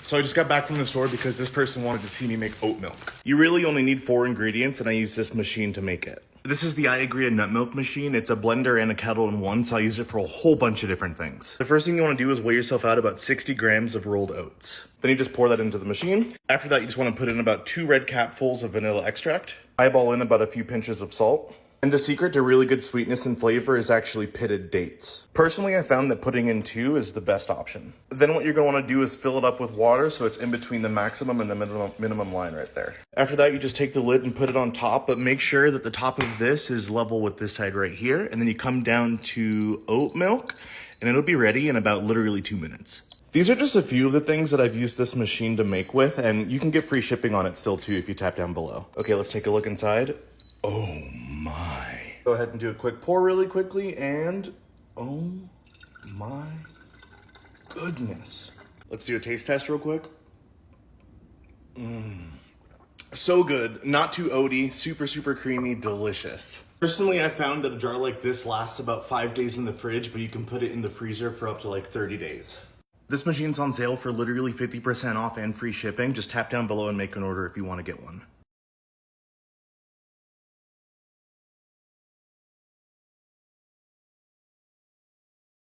So I just got back from the store because this person wanted to see me make oat milk. You really only need 4 ingredients and I use this machine to make it. This is the I Agree nut milk machine. It's a blender and a kettle in one, so I use it for a whole bunch of different things. The first thing you want to do is weigh yourself out about 60 grams of rolled oats. Then you just pour that into the machine. After that, you just want to put in about 2 red capfuls of vanilla extract. Eyeball in about a few pinches of salt. And the secret to really good sweetness and flavor is actually pitted dates. Personally, I found that putting in 2 is the best option. Then what you're going to want to do is fill it up with water so it's in between the maximum and the minimum line right there. After that, you just take the lid and put it on top, but make sure that the top of this is level with this side right here. And then you come down to oat milk and it'll be ready in about literally 2 minutes. These are just a few of the things that I've used this machine to make with, and you can get free shipping on it still too if you tap down below. Okay, let's take a look inside. Oh my. Go ahead and do a quick pour really quickly and oh my goodness. Let's do a taste test real quick. So good, not too oaty, super creamy, delicious. Personally, I found that a jar like this lasts about 5 days in the fridge, but you can put it in the freezer for up to like 30 days. This machine's on sale for literally 50% off and free shipping. Just tap down below and make an order if you want to get one.